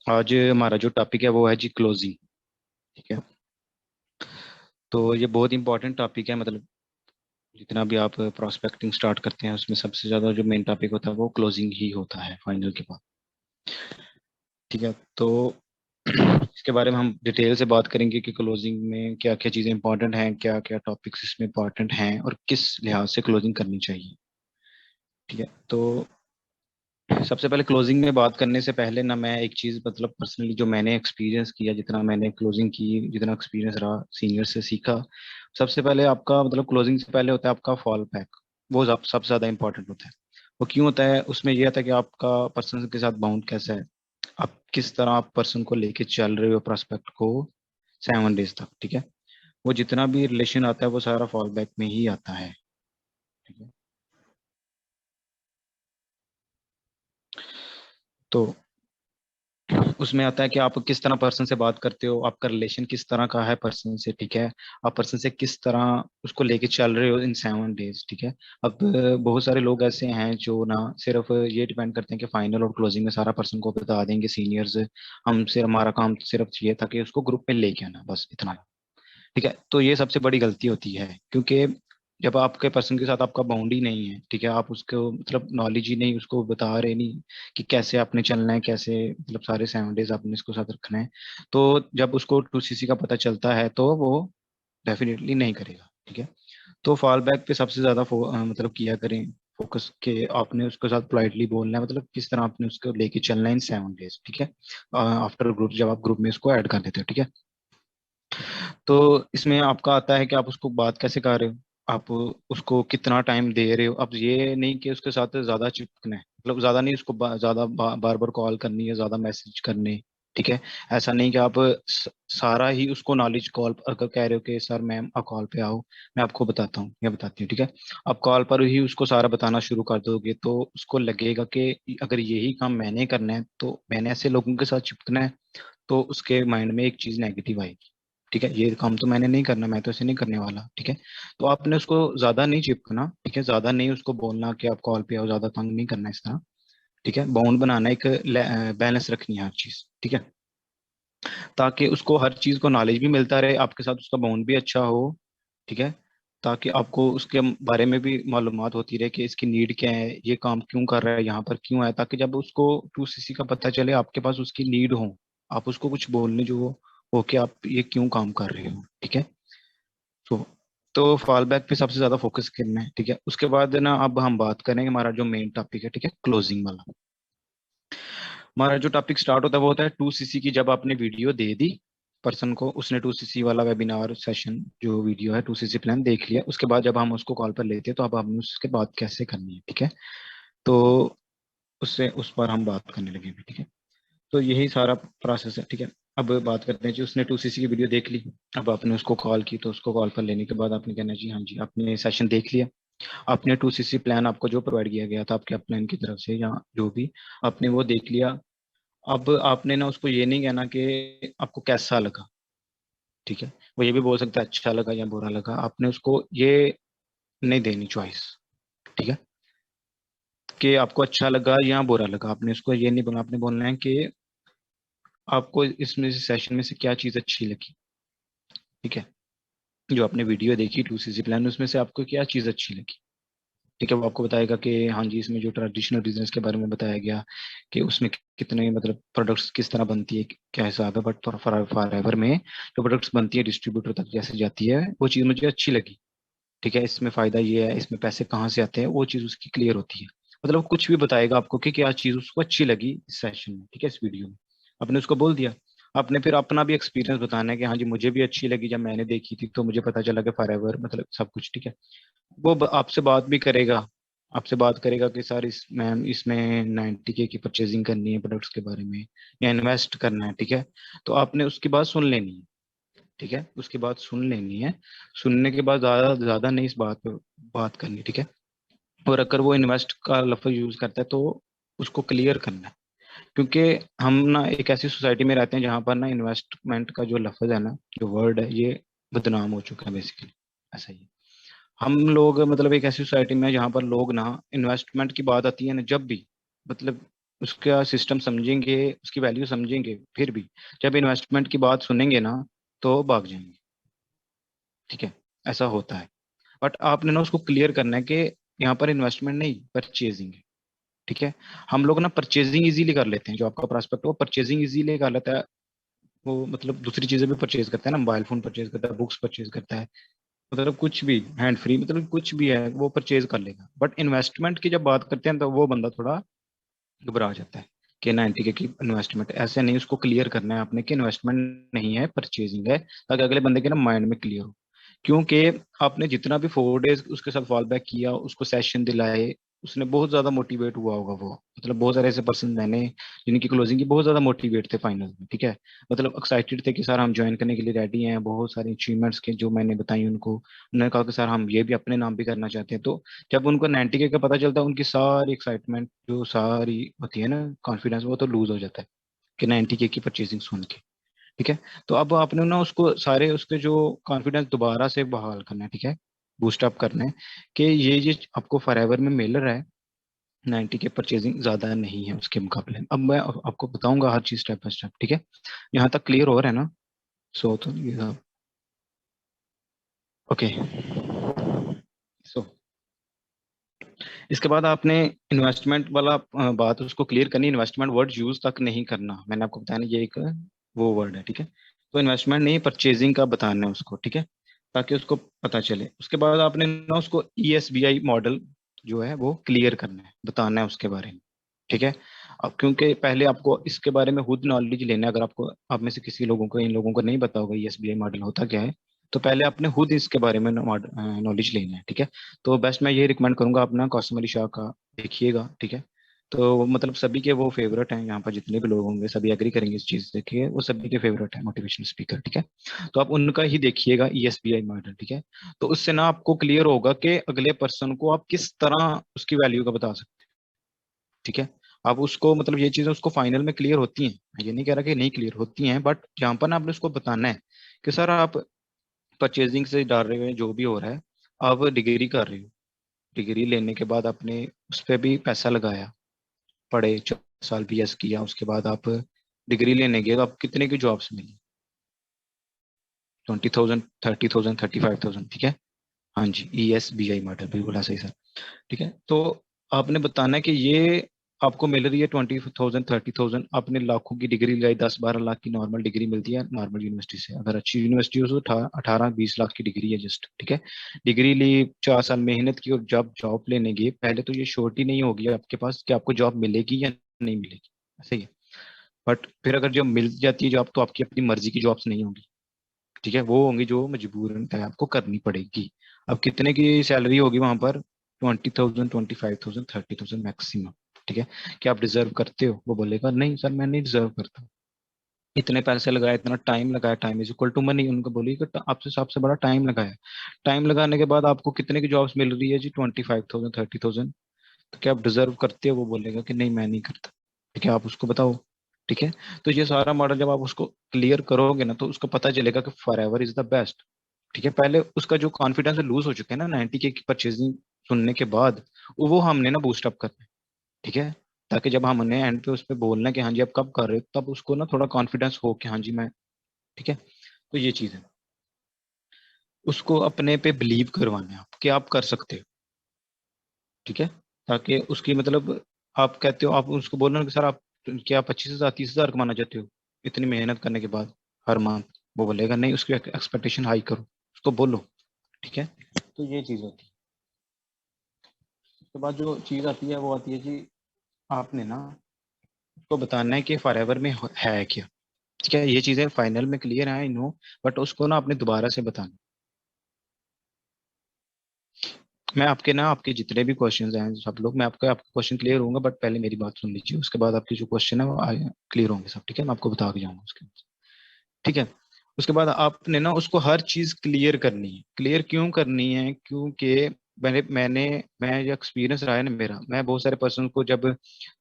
आज हमारा जो टॉपिक है वो है जी क्लोजिंग। ठीक है। तो ये बहुत इंपॉर्टेंट टॉपिक है। मतलब जितना भी आप प्रोस्पेक्टिंग स्टार्ट करते हैं उसमें सबसे ज्यादा जो मेन टॉपिक होता है वो क्लोजिंग ही होता है फाइनल के बाद। ठीक है। तो इसके बारे में हम डिटेल से बात करेंगे कि क्लोजिंग में क्या क्या चीजें इंपॉर्टेंट हैं, क्या क्या टॉपिक्स इसमें इंपॉर्टेंट हैं और किस लिहाज से क्लोजिंग करनी चाहिए। ठीक है। तो सबसे पहले क्लोजिंग में बात करने से पहले ना मैं एक चीज मतलब पर्सनली जो मैंने एक्सपीरियंस किया, जितना मैंने क्लोजिंग की, जितना एक्सपीरियंस रहा सीनियर से सीखा। सबसे पहले आपका मतलब क्लोजिंग से पहले होता है आपका फॉल बैक। वो सबसे ज्यादा इंपॉर्टेंट होता है। वो क्यों होता है? उसमें ये होता है कि आपका पर्सन के साथ बाउंड कैसा है, आप किस तरह आप पर्सन को लेके चल रहे हो प्रोस्पेक्ट को 7 डेज तक। ठीक है। वो जितना भी रिलेशन आता है वो सारा फॉल बैक में ही आता है। ठीक है। तो उसमें आता है कि आप किस तरह पर्सन से बात करते हो, आपका रिलेशन किस तरह का है पर्सन से। ठीक है। आप पर्सन से किस तरह उसको लेके चल रहे हो इन 7 डेज। ठीक है। अब बहुत सारे लोग ऐसे हैं जो ना सिर्फ ये डिपेंड करते हैं कि फाइनल और क्लोजिंग में सारा पर्सन को बता देंगे सीनियर्स। हमसे हमारा काम सिर्फ ये था कि उसको ग्रुप में लेके आना, बस इतना। ठीक है। तो ये सबसे बड़ी गलती होती है, क्योंकि जब आपके पर्सन के साथ आपका बाउंड ही नहीं है, ठीक है, आप उसको मतलब नॉलेज ही नहीं, उसको बता रहे नहीं कि कैसे आपने चलना है, कैसे मतलब सारे 7 डेज आपने इसको साथ रखना है। तो जब उसको 2CC का पता चलता है तो वो डेफिनेटली नहीं करेगा। ठीक है। तो फॉल बैक पे सबसे ज्यादा मतलब किया करें फोकस के आपने उसके साथ पोलाइटली बोलना है, मतलब किस तरह आपने उसको लेके चलना है इन 7 डेज। ठीक है। आफ्टर ग्रुप जब आप ग्रुप में इसको ऐड कर देते हो। ठीक है। तो इसमें आपका आता है कि आप उसको बात कैसे कर रहे हो, आप उसको कितना टाइम दे रहे हो। अब ये नहीं कि उसके साथ ज्यादा चिपकना है, मतलब ज्यादा नहीं उसको ज्यादा बार बार कॉल करनी है, ज्यादा मैसेज करने। ठीक है। ऐसा नहीं कि आप सारा ही उसको नॉलेज कॉल पर अगर कह रहे हो कि सर मैम आप कॉल पे आओ, मैं आपको बताता हूँ या बताती हूँ। ठीक है। आप कॉल पर ही उसको सारा बताना शुरू कर दोगे तो उसको लगेगा कि अगर यही काम मैंने करना है तो मैंने ऐसे लोगों के साथ चिपकना है, तो उसके माइंड में एक चीज नेगेटिव आएगी। ठीक है। ये काम तो मैंने नहीं करना, मैं तो ऐसे नहीं करने वाला। ठीक है। तो आपने उसको ज्यादा नहीं चिपकना। ठीक है। ज्यादा नहीं उसको बोलना कि आप कॉल पे आओ, ज्यादा तंग नहीं करना इस तरह। ठीक है। बाउंड बनाना, एक बैलेंस रखनी है हर चीज। ठीक है। ताकि उसको हर चीज को नॉलेज भी मिलता रहे, आपके साथ उसका बाउंड भी अच्छा हो। ठीक है। ताकि आपको उसके बारे में भी मालूमात होती रहे कि इसकी नीड क्या है, ये काम क्यों कर रहा है, यहाँ पर क्यों है, ताकि जब उसको 2CC का पता चले आपके पास उसकी नीड हो, आप उसको कुछ बोलने जो हो कि आप ये क्यों काम कर रहे हो। ठीक है। तो फॉल बैक पे सबसे ज्यादा फोकस करना है। ठीक है। उसके बाद ना अब हम बात करेंगे हमारा जो मेन टॉपिक है, ठीक है, क्लोजिंग वाला। हमारा जो टॉपिक स्टार्ट होता है वो होता है 2CC की। जब आपने वीडियो दे दी पर्सन को, उसने 2CC वाला वेबिनार सेशन जो वीडियो है 2CC प्लान देख लिया, उसके बाद जब हम उसको कॉल पर लेते हैं तो अब हमने उसके बात कैसे करनी है। ठीक है। तो उससे उस पर हम बात करने लगे भी। ठीक है। तो यही सारा प्रोसेस है। ठीक है। अब बात करते हैं जी, उसने 2CC की वीडियो देख ली, अब आपने उसको कॉल की, तो उसको कॉल पर लेने के बाद आपने कहना जी हाँ जी आपने सेशन देख लिया, आपने 2CC प्लान आपको जो प्रोवाइड किया गया था आपके अपलाइन की तरफ से या जो भी, आपने वो देख लिया। अब आपने ना उसको ये नहीं कहना कि आपको कैसा लगा। ठीक है। वो ये भी बोल सकता है अच्छा लगा या बुरा लगा, आपने उसको ये नहीं देनी चॉइस। ठीक है। कि आपको अच्छा लगा या बुरा लगा, आपने उसको ये नहीं बोलना, आपने बोलना है कि आपको इसमें से सेशन में से क्या चीज अच्छी लगी। ठीक है। जो आपने वीडियो देखी 2CC प्लान, उसमें से आपको क्या चीज अच्छी लगी। ठीक है। वो आपको बताएगा कि हाँ जी इसमें जो ट्रेडिशनल बिजनेस के बारे में बताया गया कि उसमें कितने मतलब प्रोडक्ट्स किस तरह बनती है, क्या हिसाब है, बट फॉर एवर में जो प्रोडक्ट्स बनती है डिस्ट्रीब्यूटर तक जैसे जाती है वो चीज़ मुझे अच्छी लगी। ठीक है। इसमें फायदा ये है, इसमें पैसे कहाँ से आते हैं, वो चीज़ उसकी क्लियर होती है। मतलब कुछ भी बताएगा आपको कि क्या चीज़ उसको अच्छी लगी इस सेशन में। ठीक है। इस वीडियो में आपने उसको बोल दिया। आपने फिर अपना भी एक्सपीरियंस बताना है कि हाँ जी मुझे भी अच्छी लगी, जब मैंने देखी थी तो मुझे पता चला कि फॉर एवर मतलब सब कुछ। ठीक है। वो आपसे बात भी करेगा, आपसे बात करेगा कि सर इस मैम इसमें 90K की परचेजिंग करनी है प्रोडक्ट्स के बारे में या इन्वेस्ट करना है। ठीक है। तो आपने उसकी बात सुन लेनी है। ठीक है। उसकी बात सुन लेनी है। सुनने के बाद ज्यादा ज्यादा नहीं इस बात पे बात करनी। ठीक है। और अगर वो इन्वेस्ट का लफ्ज यूज करता है तो उसको क्लियर करना है, क्योंकि हम ना एक ऐसी सोसाइटी में रहते हैं जहां पर ना इन्वेस्टमेंट का जो लफ्ज है ना, जो वर्ड है, ये बदनाम हो चुका है बेसिकली। ऐसा ही है। हम लोग मतलब एक ऐसी सोसाइटी में है जहाँ पर लोग ना इन्वेस्टमेंट की बात आती है ना, जब भी मतलब उसका सिस्टम समझेंगे, उसकी वैल्यू समझेंगे, फिर भी जब इन्वेस्टमेंट की बात सुनेंगे ना तो भाग जाएंगे। ठीक है, ऐसा होता है। बट आपने ना उसको क्लियर करना है कि यहाँ पर इन्वेस्टमेंट नहीं, परचेजिंग है। ठीक है, हम लोग ना परचेजिंग इजीली कर लेते हैं, जो आपका प्रोस्पेक्ट है वो परचेजिंग इजीली कर लेता है। वो मतलब दूसरी चीजें भी परचेज करता है ना, मोबाइल फोन परचेज करता है, बुक्स परचेज करता है, मतलब कुछ भी हैंड फ्री, मतलब कुछ भी है वो परचेज कर लेगा। बट इन्वेस्टमेंट की जब बात करते हैं तो वो बंदा थोड़ा घबरा जाता है कि 90 के की इन्वेस्टमेंट, ऐसे नहीं, उसको क्लियर करना है आपने कि इन्वेस्टमेंट नहीं है, परचेजिंग है, ताकि अगले बंदे के ना माइंड में क्लियर हो। क्योंकि आपने जितना भी 4 डेज उसके साथ फॉल बैक किया, उसको सेशन दिलाए, उसने बहुत ज्यादा मोटिवेट हुआ होगा वो, मतलब बहुत सारे ऐसे पर्सन मैंने जिनकी क्लोजिंग की बहुत ज्यादा मोटिवेट थे फाइनल में। ठीक है, मतलब एक्साइटेड थे कि सर हम ज्वाइन करने के लिए रेडी हैं, बहुत सारी अचीवमेंट्स के जो मैंने बताई उनको, उन्होंने कहा कि सर हम ये भी अपने नाम भी करना चाहते हैं। तो जब उनको 90 का पता चलता है, उनकी सारी एक्साइटमेंट जो सारी होती है ना, कॉन्फिडेंस, वो तो लूज हो जाता है कि 90 की परचेसिंग सुन के। ठीक है, तो अब आपने ना उसको सारे उसके जो कॉन्फिडेंस दोबारा से बहाल करना है। ठीक है, बूस्ट अप करना है कि ये आपको फॉरएवर में मिल रहा है, 90 के परचेजिंग ज्यादा नहीं है उसके मुकाबले। अब मैं आपको बताऊंगा हर चीज स्टेप बाय स्टेप। ठीक है, यहाँ तक क्लियर हो रहा है ना? सो तो ये ओके। सो इसके बाद आपने इन्वेस्टमेंट वाला बात उसको क्लियर करनी, इन्वेस्टमेंट वर्ड यूज तक नहीं करना, मैंने आपको बताया ना, ये एक वो वर्ड है। ठीक है, तो इन्वेस्टमेंट नहीं, परचेजिंग का बताना है उसको। ठीक है, ताकि उसको पता चले। उसके बाद आपने ना उसको ESBI मॉडल जो है वो क्लियर करना है, बताना है उसके बारे में। ठीक है, अब क्योंकि पहले आपको इसके बारे में खुद नॉलेज लेना है, अगर आपको आप में से किसी लोगों को, इन लोगों को नहीं पता होगा ESBI मॉडल होता क्या है, तो पहले आपने खुद इसके बारे में नॉलेज लेना है। ठीक है, तो बेस्ट मैं ये रिकमेंड करूंगा अपना कौसम अली शाह का देखिएगा। ठीक है, तो मतलब सभी के वो फेवरेट हैं, यहाँ पर जितने भी लोग होंगे सभी एग्री करेंगे इस चीज से कि वो सभी के फेवरेट है मोटिवेशनल स्पीकर। ठीक है, तो आप उनका ही देखिएगा ESBI मॉडल। ठीक है, तो उससे ना आपको क्लियर होगा कि अगले पर्सन को आप किस तरह उसकी वैल्यू का बता सकते हैं। ठीक है, अब उसको मतलब ये चीजें उसको फाइनल में क्लियर होती हैं, मैं ये नहीं कह रहा कि नहीं क्लियर होती हैं, बट यहाँ पर ना आपने उसको बताना है कि सर आप परचेजिंग से डाल रहे हो जो भी हो रहा है, आप डिग्री कर रहे हो, डिग्री लेने के बाद आपने उस पर भी पैसा लगाया, पढ़े 4 साल BS किया, उसके बाद आप डिग्री लेने गए तो आप कितने की जॉब्स मिली? 20,000, 30,000, 35,000। ठीक है, हाँ जी, ESBI मॉडल भी बोला सही सर। ठीक है, तो आपने बताना है कि ये आपको मिल रही है 20,000, 30,000, आपने लाखों की डिग्री लगाई, 10-12 लाख की नॉर्मल डिग्री मिलती है नॉर्मल यूनिवर्सिटी से, अगर अच्छी यूनिवर्सिटी हो तो 18-20 लाख की डिग्री है जस्ट। ठीक है, डिग्री ली, 4 साल मेहनत की, और जब जॉब लेने गए पहले तो ये श्योरिटी नहीं होगी आपके पास कि आपको जॉब मिलेगी या नहीं मिलेगी, ऐसे ही है। बट फिर अगर जब मिल जाती है जॉब तो आपकी अपनी मर्जी की जॉब्स नहीं होंगी। ठीक है, वो होंगी जो मजबूरन तय आपको करनी पड़ेगी। अब कितने की सैलरी होगी वहां पर? 20,000, 25,000, 30,000 मैक्सिमम। ठीक है, क्या आप डिजर्व करते हो? वो बोलेगा नहीं सर मैं नहीं डिजर्व करता, इतने पैसे लगाए, इतना टाइम लगाया, time is equal to money, उनको बोलिए कि आपसे सबसे बड़ा टाइम लगाया, टाइम लगाने के बाद आपको कितने की जॉब्स मिल रही है जी? 25,000, 30,000, तो क्या आप डिजर्व करते हो? वो बोलेगा कि नहीं मैं नहीं करता। ठीक है, आप उसको बताओ। ठीक है, तो ये सारा मॉडल जब आप उसको क्लियर करोगे ना तो उसको पता चलेगा कि for ever is the best. ठीक है, पहले उसका जो कॉन्फिडेंस लूज हो चुका है ना 90 के परचेजिंग सुनने के बाद, वो हमने ना बूस्ट अप करना है। ठीक है, ताकि जब हमने एंड पे उस पर बोलना है कि हाँ जी आप कब कर रहे हो, तब उसको ना थोड़ा कॉन्फिडेंस हो कि हाँ जी मैं। ठीक है, तो ये चीज है, उसको अपने पे बिलीव करवाना है आप कि आप कर सकते हो। ठीक है, ताकि उसकी मतलब आप कहते हो, आप उसको बोल रहे हो कि सर आप क्या 25,000, 30,000 कमाना चाहते हो इतनी मेहनत करने के बाद हर मंथ? वो बोलेगा नहीं, उसकी एक्सपेक्टेशन हाई करो, उसको बोलो। ठीक है, तो ये चीज होती है। उसके बाद जो चीज आती है वो आती है जी, आपने ना उसको बताना है कि फॉरएवर में है क्या। ठीक है, ये चीजें फाइनल में क्लियर है आई नो, बट उसको ना आपने दोबारा से बताना। मैं आपके ना आपके जितने भी क्वेश्चंस हैं सब लोग, मैं आपका आपका क्वेश्चन क्लियर होऊंगा, बट पहले मेरी बात सुन लीजिए, उसके बाद आपके जो क्वेश्चन है वो क्लियर होंगे सब। ठीक है, मैं आपको बता के जाऊंगा उसके बाद। ठीक है, उसके बाद आपने ना उसको हर चीज क्लियर करनी है। क्लियर क्यों करनी है? क्योंकि मैंने मैं जो एक्सपीरियंस रहा है ना मेरा, मैं बहुत सारे पर्सन को जब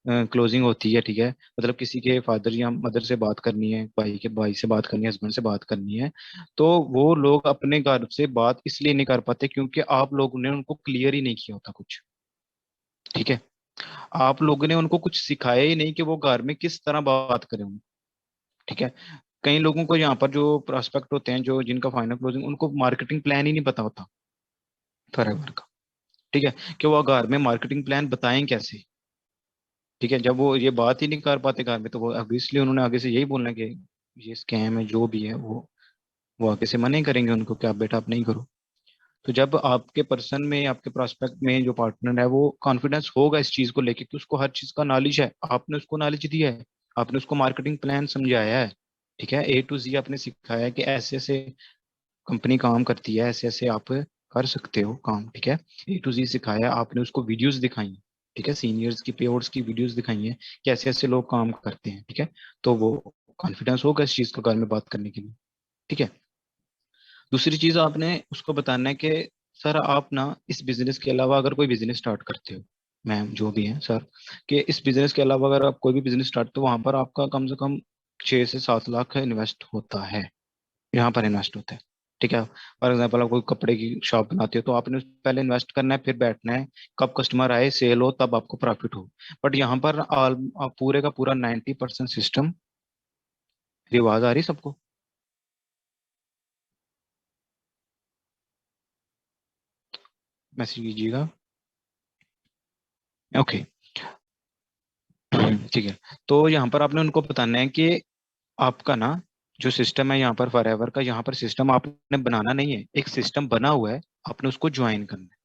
क्लोजिंग होती है, ठीक है, मतलब किसी के फादर या मदर से बात करनी है, भाई के भाई से बात करनी है, हस्बैंड से बात करनी है, तो वो लोग अपने घर से बात इसलिए नहीं कर पाते क्योंकि आप लोगों ने उनको क्लियर ही नहीं किया होता कुछ। ठीक है, आप लोगों ने उनको कुछ सिखाया ही नहीं कि वो घर में किस तरह बात करें, ठीक है। कई लोगों को यहाँ पर जो प्रोस्पेक्ट होते हैं, जो जिनका फाइनल क्लोजिंग, उनको मार्केटिंग प्लान ही नहीं पता होता फॉरएवर का, ठीक है, कि वो घर में मार्केटिंग प्लान बताएं कैसे, ठीक है। जब वो ये बात ही नहीं कर पाते घर में, तो वो ऑब्वियसली उन्होंने आगे से यही बोलना है कि ये स्कैम है जो भी है, वो आगे से मना ही करेंगे उनको कि आप बेटा आप नहीं करो। तो जब आपके पर्सन में, आपके प्रोस्पेक्ट में जो पार्टनर है वो कॉन्फिडेंस होगा इस चीज को लेके कि उसको हर चीज का नॉलेज है, आपने उसको नॉलेज दिया है, आपने उसको मार्केटिंग प्लान समझाया है, ठीक है, A to Z आपने सिखाया है कि ऐसे ऐसे कंपनी काम करती है, ऐसे ऐसे आप कर सकते हो काम, ठीक है। A to Z सिखाया, आपने उसको वीडियोस दिखाई हैं, ठीक है, सीनियर्स की पेयर्स की वीडियोस दिखाई हैं कि ऐसे ऐसे लोग काम करते हैं, ठीक है। तो वो कॉन्फिडेंस होगा इस चीज को घर में बात करने के लिए, ठीक है। दूसरी चीज आपने उसको बताना है कि सर आप ना इस बिजनेस के अलावा अगर कोई बिजनेस स्टार्ट करते हो, मैम जो भी है सर, कि इस बिजनेस के अलावा अगर आप कोई भी बिजनेस स्टार्ट, तो वहां पर आपका कम से कम 6 से 7 लाख इन्वेस्ट होता है, यहाँ पर इन्वेस्ट होता है, ठीक है। फॉर एग्जाम्पल आप कोई कपड़े की शॉप बनाते हो, तो आपने पहले इन्वेस्ट करना है, फिर बैठना है, कब कस्टमर आए, सेल हो, तब आपको प्रॉफिट हो। बट यहाँ पर पूरे का पूरा 90% सिस्टम, रिवाज आ रही सबको, मैसेज कीजिएगा, ओके, ठीक है। तो यहाँ पर आपने उनको बताना है कि आपका ना जो सिस्टम है यहाँ पर फॉरएवर का, यहाँ पर सिस्टम आपने बनाना नहीं है, एक सिस्टम बना हुआ है, आपने उसको ज्वाइन करना है,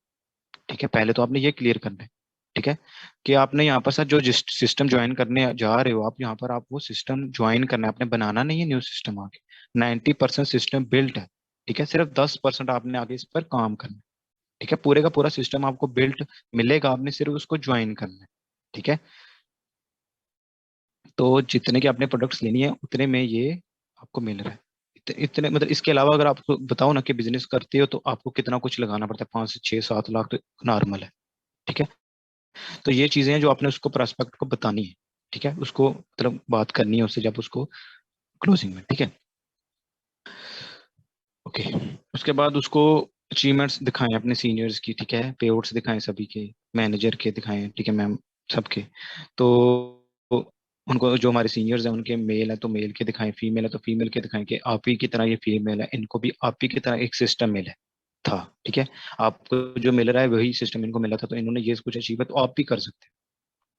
ठीक है। पहले तो आपने ये क्लियर करना है, ठीक है, कि आपने यहाँ पर सर जो जिस सिस्टम ज्वाइन करने जा रहे हो आप, यहाँ पर आप वो सिस्टम ज्वाइन करना है, आपने बनाना नहीं है न्यू सिस्टम आगे। 90% सिस्टम बिल्ट है, ठीक है, सिर्फ 10% आपने आगे इस पर काम करना है, ठीक है। पूरे का पूरा सिस्टम आपको बिल्ट मिलेगा, आपने सिर्फ उसको ज्वाइन करना है, ठीक है। तो जितने के आपने प्रोडक्ट्स लेनी है उतने में ये आपको मिल रहा है। इतने मतलब इसके अलावा अगर आपको बताओ ना कि बिजनेस करते हो तो आपको कितना कुछ लगाना पड़ता है, 5 से 6 7 लाख तो नॉर्मल है, ठीक है। तो ये चीजें हैं जो आपने उसको प्रोस्पेक्ट को बतानी है, ठीक है, उसको मतलब बात करनी है उससे जब उसको क्लोजिंग में, ठीक है, ओके। उसके बाद उसको अचीवमेंट्स दिखाएं अपने सीनियर्स की, ठीक है, पेआउट्स दिखाएं सभी के, मैनेजर के दिखाएं, ठीक है मैम, सबके। तो उनको जो हमारे सीनियर्स हैं उनके मेल है तो मेल के दिखाएं, फीमेल है तो फीमेल के दिखाएं कि आप ही की तरह ये फीमेल है, इनको भी आप ही की तरह एक सिस्टम मिला है था, ठीक है। आपको जो मिल रहा है वही सिस्टम इनको मिला था, तो इन्होंने ये कुछ अचीव है तो आप भी कर सकते हैं,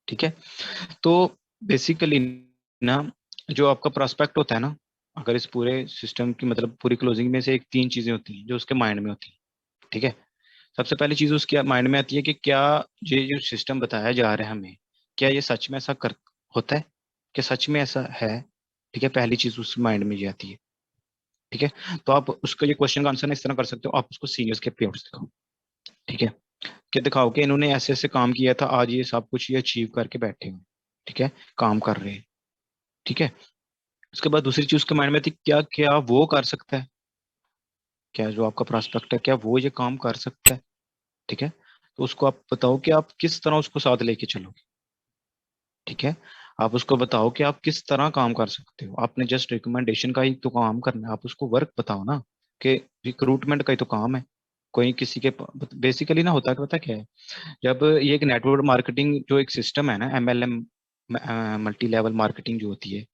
ठीक है। तो बेसिकली ना जो आपका प्रोस्पेक्ट होता है ना, अगर इस पूरे सिस्टम की मतलब पूरी क्लोजिंग में से एक 3 चीजें होती हैं जो उसके माइंड में होती हैं, ठीक है। सबसे पहली चीज उसके माइंड में आती है कि क्या ये जो सिस्टम बताया जा रहा है हमें, क्या ये सच में ऐसा कर होता है, क्या सच में ऐसा है, ठीक है। पहली चीज उस माइंड में ये आती है, ठीक है। तो आप उसका ये क्वेश्चन का आंसर इस तरह कर सकते हो, आप उसको सीनियर्स के पेयर्स दिखाओ, ठीक है, कि दिखाओ कि इन्होंने ऐसे ऐसे काम किया था, आज ये सब कुछ ये अचीव करके बैठे हुए, ठीक है, काम कर रहे हैं, ठीक है। उसके बाद दूसरी चीज उसके माइंड में थी, क्या क्या वो कर सकता है, क्या जो आपका प्रोस्पेक्ट है क्या वो ये काम कर सकता है, ठीक है। तो उसको आप बताओ कि आप किस तरह उसको साथ लेके चलोगे, ठीक है। आप उसको बताओ कि आप किस तरह काम कर सकते हो, आपने जस्ट रिकमेंडेशन का ही तो काम करना है, आप उसको वर्क बताओ ना, कि रिक्रूटमेंट का ही तो काम है। कोई किसी के बेसिकली ना होता है, पता क्या है, जब ये एक नेटवर्क मार्केटिंग जो एक सिस्टम है ना, MLM, मल्टी लेवल मार्केटिंग जो होती है,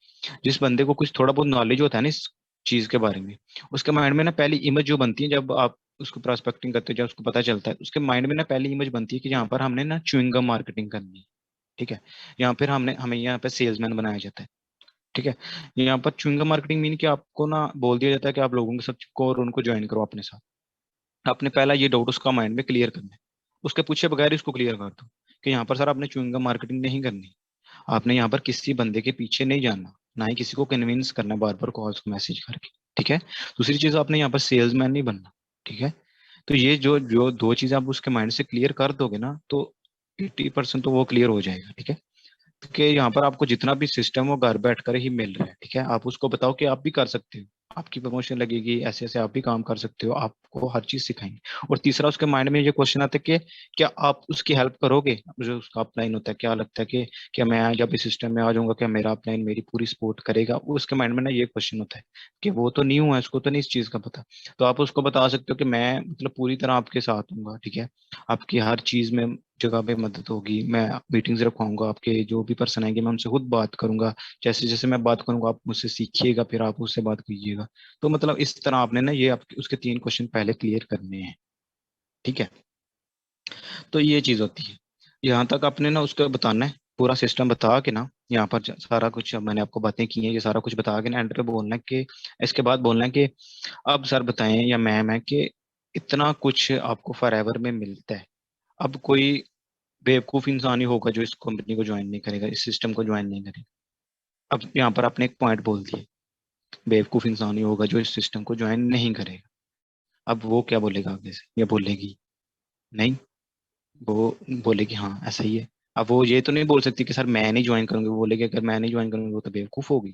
जिस बंदे को कुछ थोड़ा बहुत नॉलेज होता है ना इस चीज के बारे में, उसके माइंड में ना पहली इमेज जो बनती है जब आप उसको प्रोस्पेक्टिंग करते हो, जब उसको पता चलता है, उसके माइंड में ना पहली इमेज बनती है कि यहाँ पर हमने ना च्युइंगम मार्केटिंग करनी है, ठीक है। यहाँ फिर हमने हमें यहाँ पे सेल्समैन बनाया जाता है, ठीक है। यहाँ पर च्युइंगम मार्केटिंग मीन कि आपको ना बोल दिया जाता है कि आप लोगों के सबको और उनको ज्वाइन करो अपने साथ। आपने पहला ये डाउट उसका माइंड में क्लियर करना है, उसके पूछे बगैर ही उसको क्लियर कर दो कि यहाँ पर सर आपने च्युइंगम मार्केटिंग नहीं करनी, आपने यहाँ पर किसी बंदे के पीछे नहीं जाना, ना ही किसी को कन्विंस करना बार बार कॉल्स मैसेज करके, ठीक है। दूसरी चीज आपने यहाँ पर सेल्समैन नहीं बनना, ठीक है। तो ये जो जो दो चीजें आप उसके माइंड से क्लियर कर दोगे ना, तो 80% तो वो क्लियर हो जाएगा, ठीक है। कि यहाँ पर आपको जितना भी सिस्टम वो घर बैठकर ही मिल रहा है, ठीक है। आप उसको बताओ कि आप भी कर सकते हो, आपकी प्रमोशन लगेगी, ऐसे ऐसे आप भी काम कर सकते हो, आपको हर चीज सिखाएंगे। और तीसरा उसके माइंड में ये क्वेश्चन आता है कि क्या आप उसकी हेल्प करोगे, जो उसका अपलाइन होता है, क्या लगता है कि क्या मैं जब इस सिस्टम में आ जाऊंगा क्या मेरा अपलाइन मेरी पूरी सपोर्ट करेगा, वो उसके माइंड में ना ये क्वेश्चन होता है कि वो तो न्यू है, उसको तो नहीं इस चीज का पता। तो आप उसको बता सकते हो कि मैं मतलब पूरी तरह आपके साथ हूँ, ठीक है, आपकी हर चीज में जगह पे मदद होगी। मैं मीटिंग्स रखवाऊंगा, आपके जो भी पर्सन आएंगे मैं उनसे खुद बात करूंगा। जैसे जैसे मैं बात करूंगा आप मुझसे सीखिएगा, फिर आप उससे बात कीजिएगा। तो मतलब इस तरह आपने ना ये आपके उसके 3 क्वेश्चन पहले क्लियर करने हैं, ठीक है। तो ये चीज होती है। यहाँ तक आपने ना उसको बताना है, पूरा सिस्टम बता के ना, यहाँ पर सारा कुछ अब मैंने आपको बातें की हैं, ये सारा कुछ बता के ना एंड पे बोलना है कि, इसके बाद बोलना है कि अब सर बताएं या मैम है कि इतना कुछ आपको फॉरएवर में मिलता है। अब कोई बेवकूफ इंसान ही होगा जो इस कंपनी को ज्वाइन नहीं करेगा, इस सिस्टम को ज्वाइन नहीं करेगा। अब यहाँ पर आपने एक पॉइंट बोल दिया, बेवकूफ इंसान ही होगा जो इस सिस्टम को ज्वाइन नहीं करेगा। अब वो क्या बोलेगा आगे से, या बोलेगी नहीं, वो बोलेगी हाँ ऐसा ही है। अब वो ये तो नहीं बोल सकती कि सर मैं नहीं ज्वाइन करूंगी, वो बोलेगी अगर मैं नहीं ज्वाइन करूंगी वो तो बेवकूफ होगी,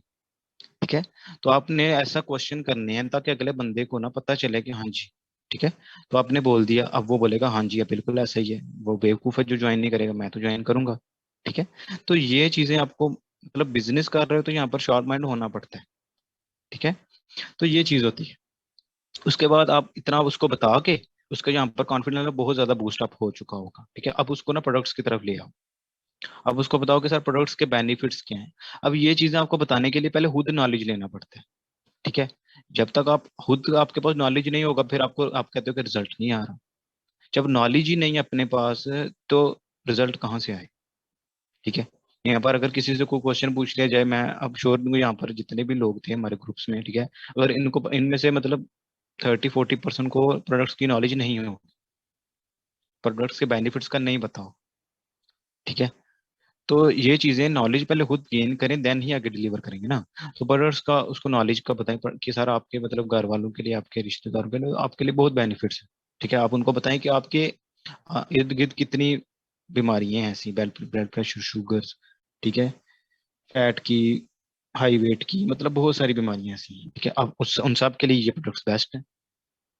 ठीक है। तो आपने ऐसा क्वेश्चन करने हैं ताकि अगले बंदे को ना पता चले कि हाँ जी, ठीक है। तो आपने बोल दिया, अब वो बोलेगा हाँ जी, अब बिल्कुल ऐसा ही है, वो बेवकूफ है जो ज्वाइन नहीं करेगा, मैं तो ज्वाइन करूंगा, ठीक है। तो ये चीजें आपको मतलब बिजनेस कर रहे हो तो यहाँ पर शॉर्ट माइंड होना पड़ता है, ठीक है। तो ये चीज होती है। उसके बाद आप इतना उसको बता के उसका यहाँ पर कॉन्फिडेंस लेवल बहुत ज्यादा बूस्ट अप हो चुका होगा, ठीक है। अब उसको ना प्रोडक्ट्स की तरफ ले आओ। अब उसको बताओ कि सर प्रोडक्ट्स के बेनिफिट्स क्या हैं। अब ये चीजें आपको बताने के लिए पहले खुद नॉलेज लेना पड़ता है, ठीक है। जब तक आप खुद आपके पास नॉलेज नहीं होगा फिर आपको आप कहते हो कि रिजल्ट नहीं आ रहा। जब नॉलेज ही नहीं है अपने पास तो रिजल्ट कहाँ से आए, ठीक है। यहाँ पर अगर किसी से कोई क्वेश्चन पूछ लिया जाए, मैं अब श्योर दूंगा यहाँ पर जितने भी लोग थे हमारे ग्रुप्स में, ठीक है, अगर इनको इनमें से मतलब 30-40% को प्रोडक्ट्स की नॉलेज नहीं हो, प्रोडक्ट्स के बेनिफिट्स का नहीं बताओ, ठीक है। तो ये चीजें नॉलेज पहले खुद गेन करें देन ही आगे डिलीवर करेंगे ना। तो बर्ड्स का उसको नॉलेज का बताएं कि सर आपके मतलब घर वालों के लिए, आपके रिश्तेदारों के लिए, आपके लिए बहुत बेनिफिट्स है, ठीक है। आप उनको बताएं कि आपके इर्द गिर्द कितनी बीमारियां हैं ऐसी, ब्लड प्रेशर, शुगर्स, ठीक है, फैट की, हाई वेट की, मतलब बहुत सारी बीमारियां ऐसी हैं, ठीक है। अब उस उन सब के लिए ये प्रोडक्ट्स बेस्ट है।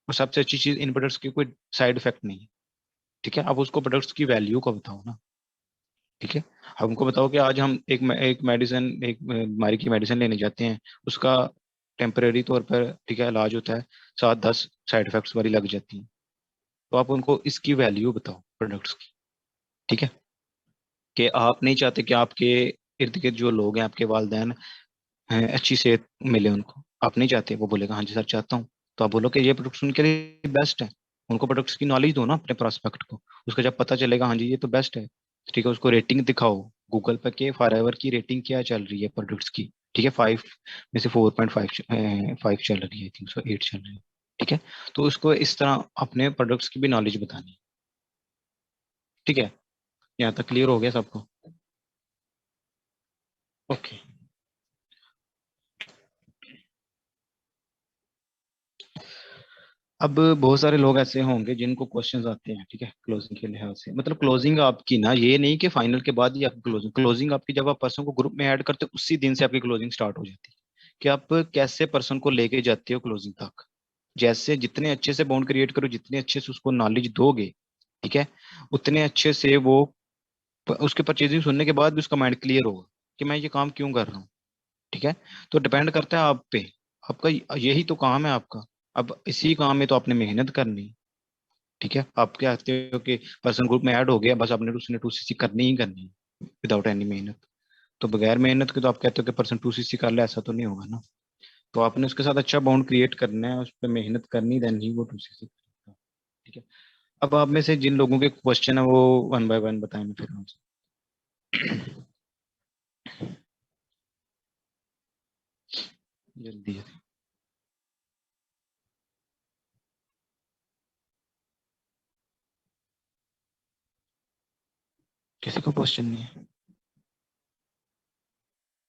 और सबसे अच्छी चीज, इन प्रोडक्ट्स की कोई साइड इफेक्ट नहीं है, ठीक है। अब उसको प्रोडक्ट्स की वैल्यू का बताओ ना, ठीक है। हमको बताओ कि आज हम एक मेडिसिन, एक बीमारी की मेडिसिन लेने जाते हैं, उसका टेम्परेरी तौर पर, ठीक है, इलाज होता है, 7-10 साइड इफेक्ट्स वाली लग जाती हैं। तो आप उनको इसकी वैल्यू बताओ प्रोडक्ट्स की, ठीक है। कि आप नहीं चाहते कि आपके इर्द गिर्द जो लोग हैं, आपके वालदेन हैं, अच्छी सेहत मिले उनको, आप नहीं चाहते। वो बोलेगा हाँ जी सर चाहता हूँ। तो आप बोलो कि ये प्रोडक्ट्स उनके लिए बेस्ट है। उनको प्रोडक्ट्स की नॉलेज दो ना अपने प्रोस्पेक्ट को, उसको जब पता चलेगा हाँ जी ये तो बेस्ट है, ठीक है, उसको रेटिंग दिखाओ गूगल पे के फॉरएवर की रेटिंग क्या चल रही है प्रोडक्ट्स की, ठीक है। 5 में से 4.5 5 चल रही है, 308 चल रही है, ठीक है। तो उसको इस तरह अपने प्रोडक्ट्स की भी नॉलेज बतानी है, ठीक है। यहाँ तक क्लियर हो गया सबको? ओके। अब बहुत सारे लोग ऐसे होंगे जिनको क्वेश्चंस आते हैं, ठीक है, क्लोजिंग के लिहाज से। मतलब क्लोजिंग आपकी ना ये नहीं कि फाइनल के बाद ही आपकी क्लोजिंग, क्लोजिंग आपकी जब आप पर्सन को ग्रुप में ऐड करते हो उसी दिन से आपकी क्लोजिंग स्टार्ट हो जाती है। कि आप कैसे पर्सन को लेके जाते हो क्लोजिंग तक। जैसे जितने अच्छे से बॉन्ड क्रिएट करो, जितने अच्छे से उसको नॉलेज दोगे, ठीक है, उतने अच्छे से वो उसके परचेजिंग सुनने के बाद भी उसका माइंड क्लियर होगा कि मैं ये काम क्यों कर रहा हूँ, ठीक है। तो डिपेंड करता है आप पे, आपका यही तो काम है आपका। अब इसी काम में तो आपने मेहनत करनी है, ठीक है। आप क्या कहते हो कि पर्सन ग्रुप में ऐड हो गया बस आपने उसने 2cc करनी ही करनी है विदाउट एनी मेहनत। तो बगैर मेहनत के तो आप कहते हो कि पर्सन 2cc कर ले, ऐसा तो नहीं होगा ना। तो आपने उसके साथ अच्छा बॉन्ड क्रिएट करना है, उस पर मेहनत करनी, देन ही वो 2cc करेगा, ठीक है। अब आप में से जिन लोगों के क्वेश्चन है वो वन बाय वन बताएं, मैं फिर आपसे। जल्दी जल्दी। किसी को क्वेश्चन नहीं है?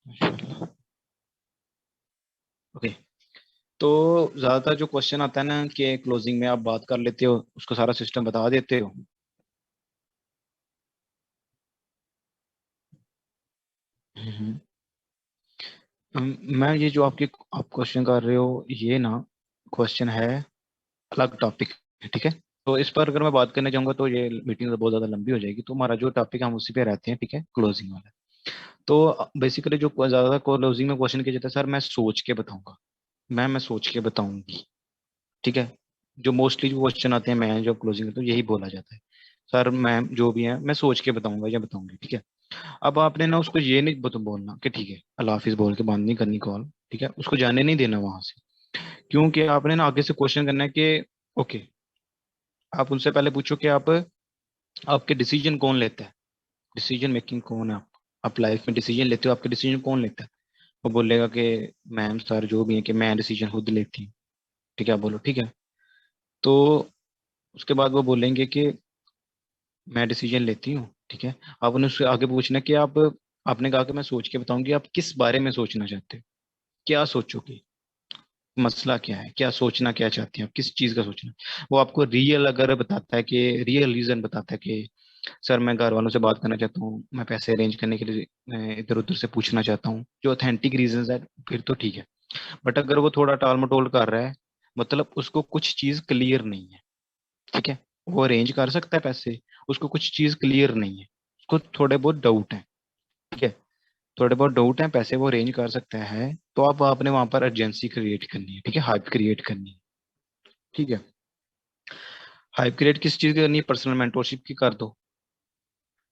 माशाल्लाह। ओके। तो ज्यादातर जो क्वेश्चन आता है ना कि क्लोजिंग में आप बात कर लेते हो, उसको सारा सिस्टम बता देते हो। हम्म। मैं ये जो आप क्वेश्चन कर रहे हो ये ना क्वेश्चन है अलग टॉपिक है, ठीक है। तो इस पर अगर मैं बात करने जाऊंगा तो ये मीटिंग तो बहुत ज्यादा लंबी हो जाएगी, तो हमारा जो टॉपिक है हम उसी पे रहते हैं, ठीक है, क्लोजिंग वाला। तो बेसिकली जो ज्यादा क्लोजिंग में क्वेश्चन किया जाता है, सर मैं सोच के बताऊंगा, मैं सोच के बताऊंगी, ठीक है। जो मोस्टली जो क्वेश्चन आते हैं मैं जो क्लोजिंग करता हूँ यही बोला जाता है, सर मैम जो भी है मैं सोच के बताऊंगा या बताऊंगी, ठीक है। अब आपने ना उसको ये नहीं बोलना कि ठीक है अल्लाह हाफिज बोल के बंद नहीं करनी कॉल, ठीक है, उसको जाने नहीं देना वहां से। क्योंकि आपने ना आगे से क्वेश्चन करना है कि ओके, आप उनसे पहले पूछो कि आपके डिसीजन कौन लेता है, डिसीजन मेकिंग कौन है, आप लाइफ में डिसीजन लेते हो, आपके डिसीजन कौन लेता है। वो बोलेगा कि मैम सर जो भी है कि मैं डिसीजन खुद लेती हूँ, ठीक है, आप बोलो ठीक है। तो उसके बाद वो बोलेंगे कि मैं डिसीजन लेती हूँ, ठीक है। आपने उससे आगे पूछना कि आपने कहा कि मैं सोच के बताऊंगी, आप किस बारे में सोचना चाहते हो, क्या सोचोगे, मसला क्या है, क्या सोचना क्या चाहती हैं आप, किस चीज का सोचना। वो आपको रियल अगर बताता है कि रियल रीजन बताता है कि सर मैं घर वालों से बात करना चाहता हूँ, मैं पैसे अरेंज करने के लिए इधर उधर से पूछना चाहता हूँ, जो ऑथेंटिक रीजन है, फिर तो ठीक है। बट अगर वो थोड़ा टाल मटोल कर रहा है, मतलब उसको कुछ चीज क्लियर नहीं है, ठीक है, वो अरेंज कर सकता है पैसे, उसको कुछ चीज क्लियर नहीं है, उसको थोड़े बहुत डाउट है, ठीक है, थोड़े बहुत डाउट है, पैसे वो अरेंज कर सकता है, तो आप आपने वहां पर अर्जेंसी क्रिएट करनी है, ठीक है, हाइप क्रिएट करनी है, ठीक है। हाइप क्रिएट किस चीज की करनी है, पर्सनल मेंटोरशिप की कर दो,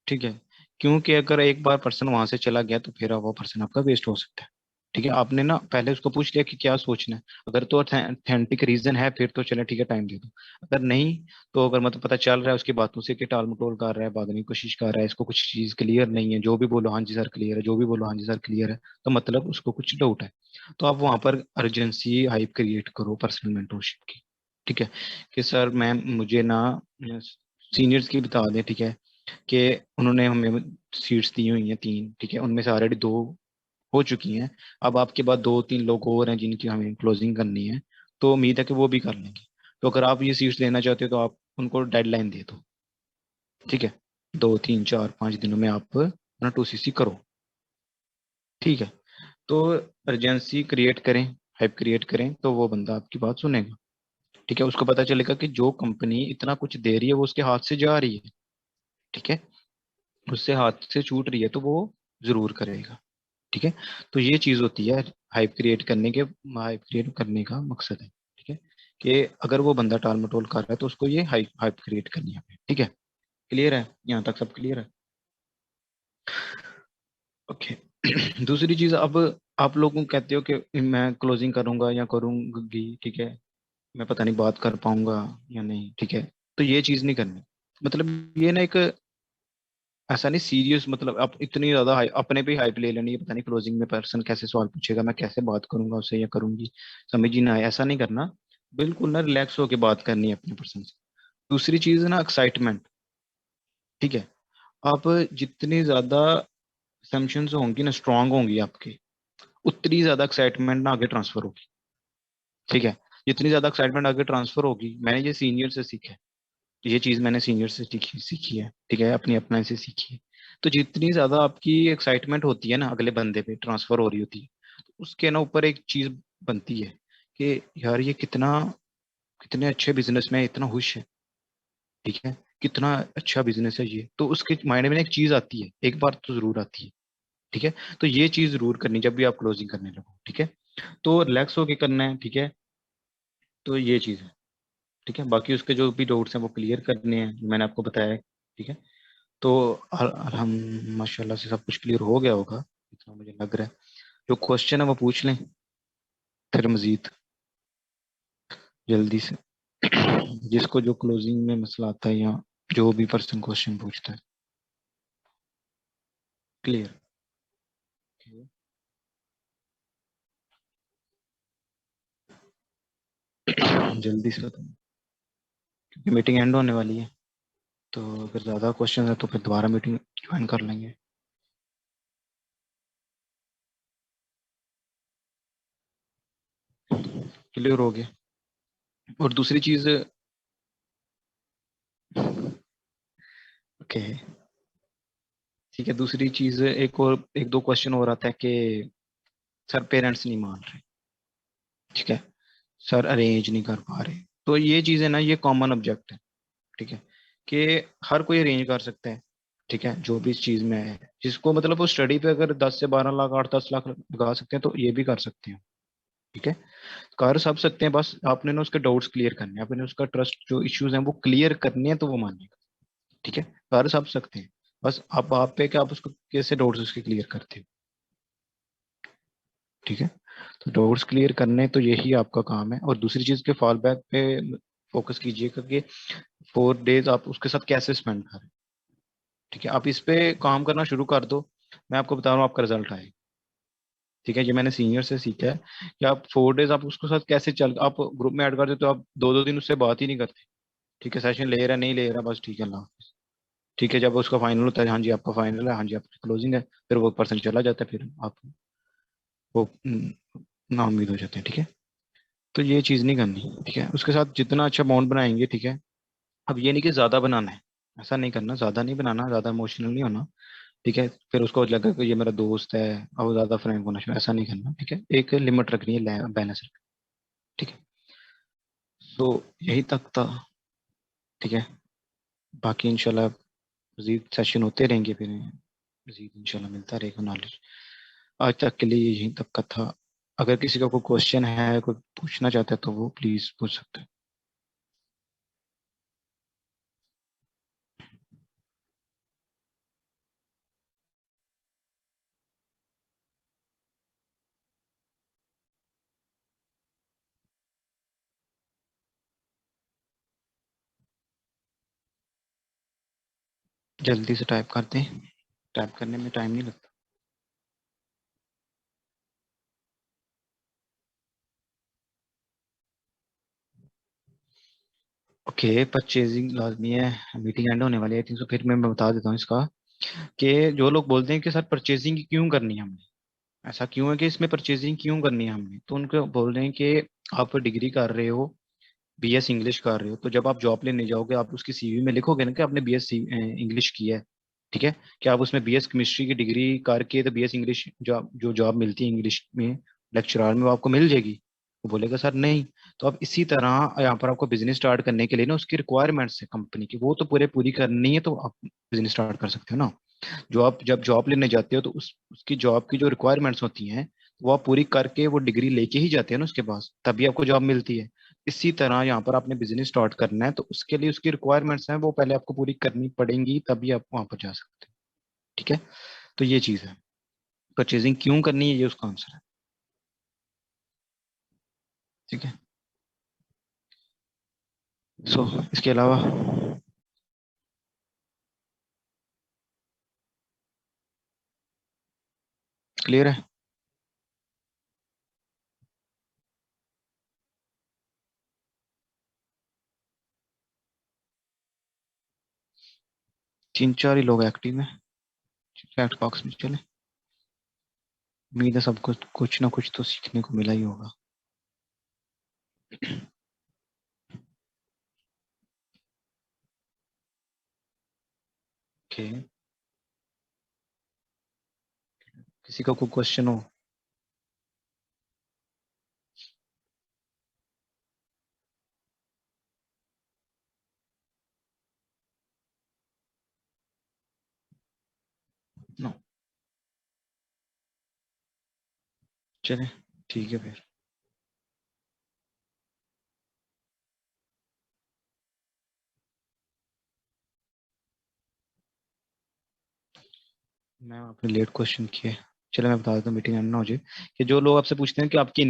ठीक है। क्योंकि अगर एक बार पर्सन वहां से चला गया तो फिर वो पर्सन आपका वेस्ट हो सकता है, ठीक है। आपने ना पहले उसको पूछ लिया कि क्या सोचना है, अगर तो ऑथेंटिक रीजन है फिर तो चले ठीक है टाइम दे दो, अगर नहीं, तो अगर मतलब पता चल रहा है उसकी बातों से कि टाल मटोल कर रहा है, भागने की कोशिश कर रहा है, इसको कुछ चीज क्लियर नहीं है, जो भी बोलो हाँ जी सर क्लियर है, जो भी बोलो हाँ जी सर क्लियर है, तो मतलब उसको कुछ डाउट है। तो आप वहां पर अर्जेंसी हाइप क्रिएट करो पर्सनल मेंटोरशिप की, ठीक है, कि सर मैम मुझे ना सीनियर्स की बता दें, ठीक है, कि उन्होंने हमें सीट्स दी हुई हैं 3, ठीक है, उनमें से ऑलरेडी 2 हो चुकी हैं, अब आपके बाद 2-3 लोग और हैं जिनकी हमें क्लोजिंग करनी है, तो उम्मीद है कि वो भी कर लेंगे, तो अगर आप ये सीट्स लेना चाहते हो तो आप उनको डेडलाइन दे दो, ठीक है, 2-3-4-5 दिनों में आप अपना 2CC करो, ठीक है। तो अर्जेंसी क्रिएट करें, हाइप क्रिएट करें, तो वो बंदा आपकी बात सुनेगा, ठीक है, उसको पता चलेगा कि जो कंपनी इतना कुछ दे रही है वो उसके हाथ से जा रही है, ठीक है, उससे हाथ से छूट रही है तो वो जरूर करेगा, ठीक है। तो ये चीज होती है हाइप क्रिएट करने का मकसद है, ठीक है, कि अगर वो बंदा टाल मटोल कर रहा है तो उसको ये हाइप हाइप क्रिएट करनी है, ठीक है। क्लियर है, यहाँ तक सब क्लियर है, ओके। दूसरी चीज, अब आप लोगों कहते हो कि मैं क्लोजिंग करूंगा या करूंगी, ठीक है, मैं पता नहीं बात कर पाऊंगा या नहीं, ठीक है, तो ये चीज नहीं करनी, मतलब ये ना एक ऐसा नहीं सीरियस, मतलब आप इतनी ज्यादा अपने पे हाइप ले लेनी है, पता नहीं क्लोजिंग में पर्सन कैसे सवाल पूछेगा, मैं कैसे बात करूंगा उससे या करूंगी, समझ ही ना आए, ऐसा नहीं करना। बिल्कुल ना रिलैक्स होके बात करनी है अपने पर्सन से। दूसरी चीज है ना एक्साइटमेंट, ठीक है, आप जितनी ज्यादा assumptions होंगी ना, स्ट्रांग होंगी आपकी, उतनी ज्यादा एक्साइटमेंट ना आगे ट्रांसफर होगी, ठीक है। जितनी ज्यादा एक्साइटमेंट आगे ट्रांसफर होगी, मैंने ये सीनियर से सीखा है, ये चीज मैंने सीनियर से सीखी सीखी है, ठीक है, अपनी अपना से सीखी है। तो जितनी ज्यादा आपकी एक्साइटमेंट होती है ना अगले बंदे पे ट्रांसफर हो रही होती है, तो उसके ना ऊपर एक चीज बनती है कि यार ये कितना, कितने अच्छे बिजनेस में इतना खुश है, ठीक है, कितना अच्छा बिजनेस है ये, तो उसके माइंड में ना एक चीज आती है, एक बार तो जरूर आती है, ठीक है। तो ये चीज जरूर करनी जब भी आप क्लोजिंग करने लगो, ठीक है, तो रिलैक्स होके करना है, ठीक है। तो ये चीज है, ठीक है, बाकी उसके जो भी डाउट्स हैं वो क्लियर करने हैं, जो मैंने आपको बताया है, ठीक है। तो हम माशाल्लाह से सब कुछ क्लियर हो गया होगा, इतना मुझे लग रहा है। जो क्वेश्चन है वो पूछ लें फिर मजीद जल्दी से। जिसको जो क्लोजिंग में मसला आता है या जो भी पर्सन क्वेश्चन पूछता है, क्लियर, जल्दी से बताओ, क्योंकि मीटिंग एंड होने वाली है, तो अगर ज़्यादा क्वेश्चन है तो फिर दोबारा मीटिंग ज्वाइन कर लेंगे। क्लियर हो गया। और दूसरी चीज़, ओके, ठीक है, दूसरी चीज़ एक दो क्वेश्चन और आता है कि सर पेरेंट्स नहीं मान रहे, ठीक है, सर अरेंज नहीं कर पा रहे, तो ये चीज़ें ना ये कॉमन ऑब्जेक्ट है, ठीक है, कि हर कोई अरेंज कर सकता है, ठीक है, जो भी इस चीज़ में है, जिसको मतलब वो स्टडी पे अगर 10 से 12 लाख 8-10 लाख लगा सकते हैं तो ये भी कर सकते हैं, ठीक है, कर सब सकते हैं, बस आपने ना उसके डाउट्स क्लियर करने हैं, आपने उसका ट्रस्ट जो इश्यूज हैं वो क्लियर करने हैं तो वो मानेगा, ठीक है, कर सब सकते हैं, बस आप पे कि आप उसको कैसे डाउट्स उसके क्लियर करते हो। ठीक है, तो डाउट्स क्लियर करने तो यही आपका काम है। और दूसरी चीज के फॉल बैक पे फोकस कीजिएगा कि 4 डेज आप उसके साथ कैसे स्पेंड करें। ठीक है, आप इस पे काम करना शुरू कर दो, मैं आपको बता रहा हूँ आपका रिजल्ट आएगा। ठीक है, ये मैंने सीनियर से सीखा है कि आप 4 डेज आप उसके साथ कैसे चल, आप ग्रुप में ऐड कर देते हो, आप 2-2 दिन उससे बात ही नहीं करते। ठीक है, सेशन ले रहा है नहीं ले रहा, बस ठीक है ना। ठीक है, जब उसका फाइनल होता है, हाँ जी आपका फाइनल है, हाँ जी आपकी क्लोजिंग है, फिर वो पर्सन चला जाता है, फिर आप वो ना उम्मीद हो जाते हैं। ठीक है, तो ये चीज़ नहीं करनी। ठीक है, उसके साथ जितना अच्छा बॉन्ड बनाएंगे, ठीक है। अब ये नहीं कि ज़्यादा बनाना है, ऐसा नहीं करना, ज़्यादा नहीं बनाना, ज़्यादा इमोशनल नहीं होना। ठीक है, फिर उसको लगा कि ये मेरा दोस्त है और ज़्यादा फ्रैंक होना चाहिए, ऐसा नहीं करना। ठीक है, एक लिमिट रखनी है, बैलेंस रखना। ठीक है, तो यही तक था। ठीक है, बाकी इंशाल्लाह मजीद सेशन होते रहेंगे, फिर मजीद इंशाल्लाह मिलता रहेगा नॉलेज। आज तक के लिए यहीं तक का था। अगर किसी का कोई क्वेश्चन है, कोई पूछना चाहता है, तो वो प्लीज पूछ सकते हैं। जल्दी से टाइप करते हैं, टाइप करने में टाइम नहीं लगता। ओके, परचेजिंग लाजमी है, मीटिंग एंड होने वाली है 300, फिर मैं बता देता हूँ इसका कि जो लोग बोलते हैं कि सर परचेजिंग क्यों करनी है हमने, ऐसा क्यों है कि इसमें परचेजिंग क्यों करनी है हमने, तो उनको बोल रहे हैं कि आप डिग्री कर रहे हो, बीएस इंग्लिश कर रहे हो, तो जब आप जॉब लेने जाओगे आप उसकी सीवी में लिखोगे ना कि आपने बीएस इंग्लिश की है। ठीक है, कि आप उसमें बीएस केमिस्ट्री की डिग्री करके तो बीएस इंग्लिश जो जॉब मिलती है इंग्लिश में लेक्चरार में, वो आपको मिल जाएगी। वो बोलेगा सर नहीं। तो अब इसी तरह यहाँ पर आपको बिजनेस स्टार्ट करने के लिए ना उसकी रिक्वायरमेंट्स है कंपनी की, वो तो पूरे पूरी करनी है, तो आप बिजनेस स्टार्ट कर सकते हो ना। जो आप जब जॉब लेने जाते हो तो उसकी जॉब की जो रिक्वायरमेंट्स होती हैं वो आप पूरी करके वो डिग्री लेके ही जाते हैं ना उसके पास, तभी आपको जॉब मिलती है। इसी तरह यहाँ पर आपने बिजनेस स्टार्ट करना है तो उसके लिए उसकी रिक्वायरमेंट्स हैं, वो पहले आपको पूरी करनी पड़ेंगी, तभी आप वहां पर जा सकते हैं। ठीक है, तो ये चीज है, परचेजिंग क्यों करनी है ये उसका आंसर है। ठीक है, सो इसके अलावा क्लियर है। 3-4 ही लोग एक्टिव हैं चैट बॉक्स में, चले। उम्मीद है सबको कुछ ना कुछ तो सीखने को मिला ही होगा। ओके, किसी का कोई क्वेश्चन हो। नो, चले, ठीक है फिर। मैं आपने लेट क्वेश्चन किए, चलो मैं बता देता हूँ मीटिंग एंड ना हो जाए, कि जो लोग आपसे पूछते हैं कि आपकी